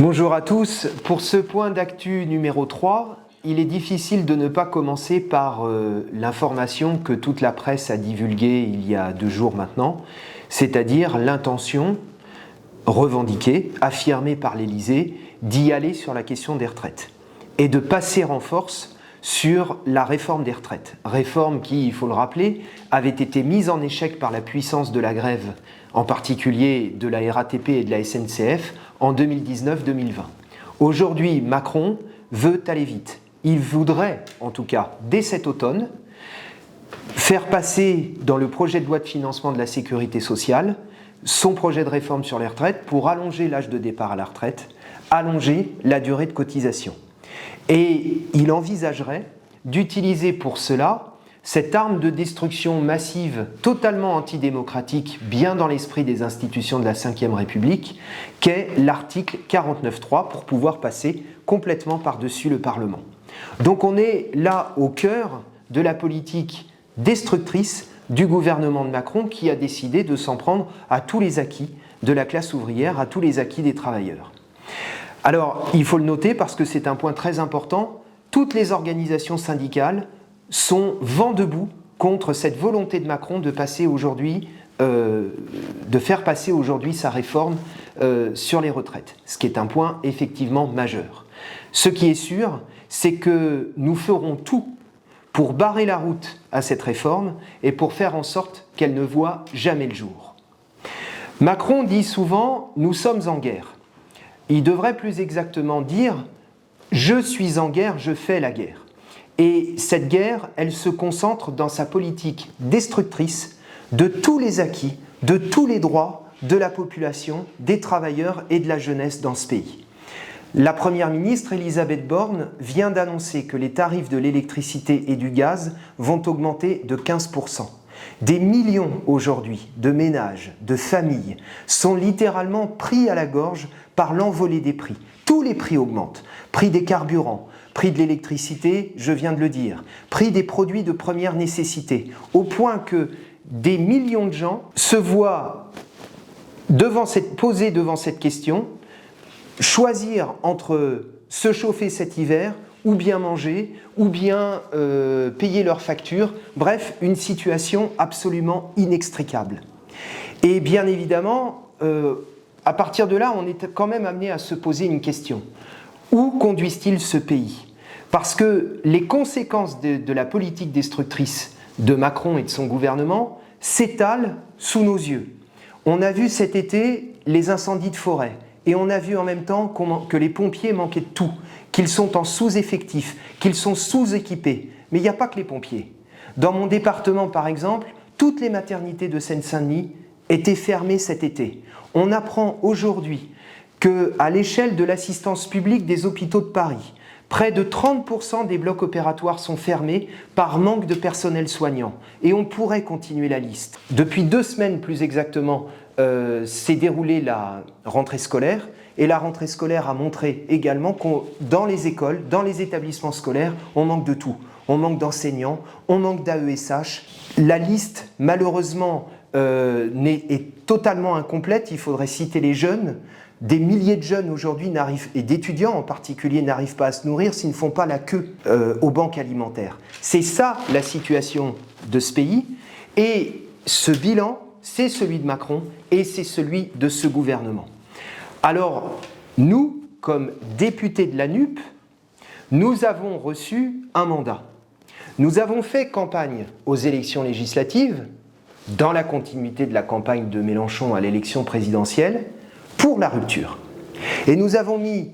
Bonjour à tous. Pour ce point d'actu numéro 3, il est difficile de ne pas commencer par l'information que toute la presse a divulguée il y a 2 jours maintenant, c'est-à-dire l'intention revendiquée, affirmée par l'Élysée, d'y aller sur la question des retraites et de passer en force sur la réforme des retraites. Réforme qui, il faut le rappeler, avait été mise en échec par la puissance de la grève, en particulier de la RATP et de la SNCF, en 2019-2020. Aujourd'hui, Macron veut aller vite. Il voudrait, en tout cas, dès cet automne, faire passer dans le projet de loi de financement de la sécurité sociale son projet de réforme sur les retraites pour allonger l'âge de départ à la retraite, allonger la durée de cotisation. Et il envisagerait d'utiliser pour cela cette arme de destruction massive, totalement antidémocratique, bien dans l'esprit des institutions de la Ve République, qu'est l'article 49.3 pour pouvoir passer complètement par-dessus le Parlement. Donc on est là au cœur de la politique destructrice du gouvernement de Macron qui a décidé de s'en prendre à tous les acquis de la classe ouvrière, à tous les acquis des travailleurs. Alors, il faut le noter parce que c'est un point très important, toutes les organisations syndicales sont vent debout contre cette volonté de Macron de passer aujourd'hui, de faire passer aujourd'hui sa réforme sur les retraites, ce qui est un point effectivement majeur. Ce qui est sûr, c'est que nous ferons tout pour barrer la route à cette réforme et pour faire en sorte qu'elle ne voie jamais le jour. Macron dit souvent « nous sommes en guerre ». Il devrait plus exactement dire « je suis en guerre, je fais la guerre ». Et cette guerre, elle se concentre dans sa politique destructrice de tous les acquis, de tous les droits de la population, des travailleurs et de la jeunesse dans ce pays. La Première ministre Elisabeth Borne vient d'annoncer que les tarifs de l'électricité et du gaz vont augmenter de 15%. Des millions aujourd'hui de ménages, de familles sont littéralement pris à la gorge par l'envolée des prix. Tous les prix augmentent. Prix des carburants, prix de l'électricité, je viens de le dire, prix des produits de première nécessité, au point que des millions de gens se voient posés devant cette question, choisir entre se chauffer cet hiver, ou bien manger, ou bien payer leurs factures, bref, une situation absolument inextricable. Et bien évidemment, à partir de là, on est quand même amené à se poser une question. Où conduisent-ils ce pays ? Parce que les conséquences de la politique destructrice de Macron et de son gouvernement s'étalent sous nos yeux. On a vu cet été les incendies de forêt, et on a vu en même temps que les pompiers manquaient de tout, qu'ils sont en sous-effectif, qu'ils sont sous-équipés. Mais il n'y a pas que les pompiers. Dans mon département, par exemple, toutes les maternités de Seine-Saint-Denis étaient fermées cet été. On apprend aujourd'hui qu'à l'échelle de l'assistance publique des hôpitaux de Paris, près de 30% des blocs opératoires sont fermés par manque de personnel soignant. Et on pourrait continuer la liste. Depuis 2 semaines, plus exactement, s'est déroulée la rentrée scolaire. Et la rentrée scolaire a montré également que dans les écoles, dans les établissements scolaires, on manque de tout. On manque d'enseignants, on manque d'AESH. La liste, malheureusement, est totalement incomplète. Il faudrait citer les jeunes. Des milliers de jeunes aujourd'hui et d'étudiants en particulier n'arrivent pas à se nourrir s'ils ne font pas la queue aux banques alimentaires. C'est ça la situation de ce pays. Et ce bilan, c'est celui de Macron et c'est celui de ce gouvernement. Alors, nous, comme députés de la NUP, nous avons reçu un mandat. Nous avons fait campagne aux élections législatives, dans la continuité de la campagne de Mélenchon à l'élection présidentielle, pour la rupture. Et nous avons mis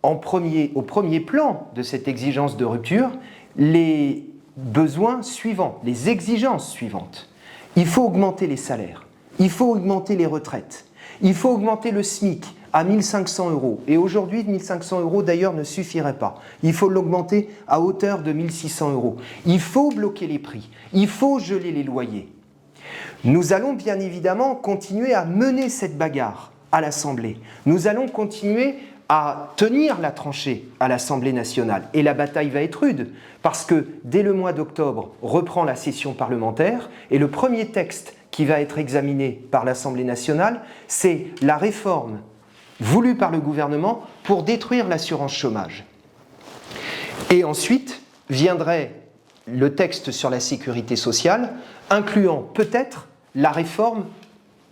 au premier plan de cette exigence de rupture les besoins suivants, les exigences suivantes. Il faut augmenter les salaires, il faut augmenter les retraites, il faut augmenter le SMIC à 1 500 €. Et aujourd'hui, 1 500 € d'ailleurs ne suffirait pas. Il faut l'augmenter à hauteur de 1 600 €. Il faut bloquer les prix, il faut geler les loyers. Nous allons bien évidemment continuer à mener cette bagarre à l'Assemblée. Nous allons continuer à tenir la tranchée à l'Assemblée nationale. Et la bataille va être rude, parce que dès le mois d'octobre reprend la session parlementaire, et le premier texte qui va être examiné par l'Assemblée nationale, c'est la réforme voulu par le gouvernement pour détruire l'assurance chômage. Et ensuite viendrait le texte sur la sécurité sociale, incluant peut-être la réforme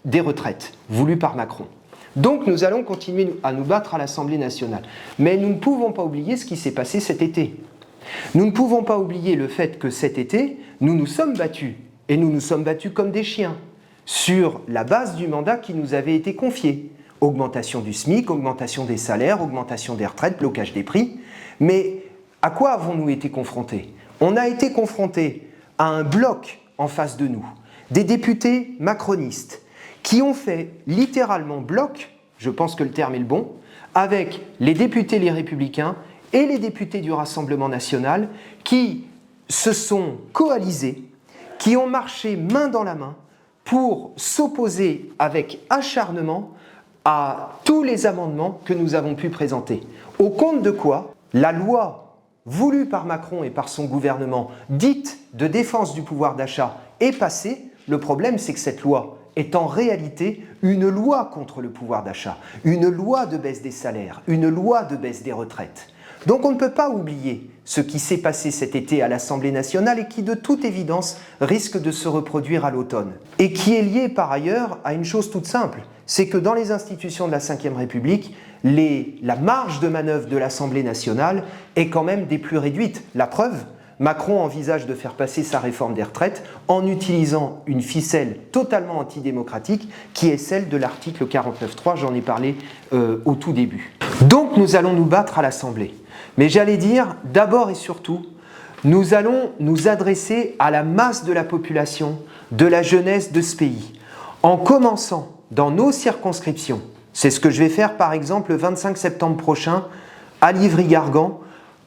des retraites, voulue par Macron. Donc nous allons continuer à nous battre à l'Assemblée nationale. Mais nous ne pouvons pas oublier ce qui s'est passé cet été. Nous ne pouvons pas oublier le fait que cet été, nous nous sommes battus, et nous nous sommes battus comme des chiens, sur la base du mandat qui nous avait été confié. Augmentation du SMIC, augmentation des salaires, augmentation des retraites, blocage des prix. Mais à quoi avons-nous été confrontés? On a été confrontés à un bloc en face de nous, des députés macronistes, qui ont fait littéralement bloc, je pense que le terme est le bon, avec les députés les Républicains et les députés du Rassemblement national qui se sont coalisés, qui ont marché main dans la main pour s'opposer avec acharnement à tous les amendements que nous avons pu présenter. Au compte de quoi, la loi voulue par Macron et par son gouvernement, dite de défense du pouvoir d'achat, est passée. Le problème, c'est que cette loi est en réalité une loi contre le pouvoir d'achat, une loi de baisse des salaires, une loi de baisse des retraites. Donc on ne peut pas oublier ce qui s'est passé cet été à l'Assemblée nationale et qui de toute évidence risque de se reproduire à l'automne. Et qui est lié par ailleurs à une chose toute simple, c'est que dans les institutions de la Ve République, la marge de manœuvre de l'Assemblée nationale est quand même des plus réduites. La preuve, Macron envisage de faire passer sa réforme des retraites en utilisant une ficelle totalement antidémocratique qui est celle de l'article 49.3, j'en ai parlé au tout début. Donc nous allons nous battre à l'Assemblée. Mais j'allais dire, d'abord et surtout, nous allons nous adresser à la masse de la population, de la jeunesse de ce pays, en commençant dans nos circonscriptions. C'est ce que je vais faire par exemple le 25 septembre prochain à Livry-Gargan,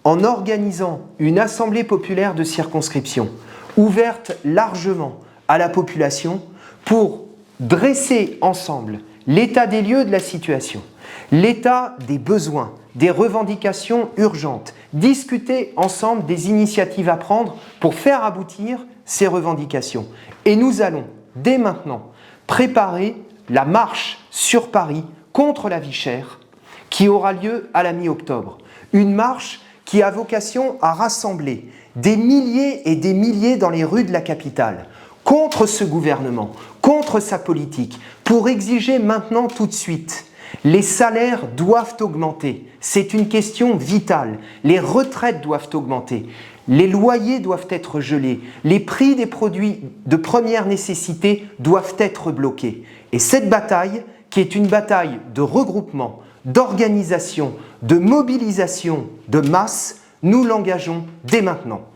en organisant une assemblée populaire de circonscription, ouverte largement à la population pour dresser ensemble l'état des lieux de la situation, l'état des besoins, des revendications urgentes, discuter ensemble des initiatives à prendre pour faire aboutir ces revendications. Et nous allons, dès maintenant, préparer la marche sur Paris contre la vie chère qui aura lieu à la mi-octobre. Une marche qui a vocation à rassembler des milliers et des milliers dans les rues de la capitale, contre ce gouvernement, contre sa politique, pour exiger maintenant tout de suite. Les salaires doivent augmenter, c'est une question vitale. Les retraites doivent augmenter, les loyers doivent être gelés, les prix des produits de première nécessité doivent être bloqués. Et cette bataille, qui est une bataille de regroupement, d'organisation, de mobilisation de masse, nous l'engageons dès maintenant.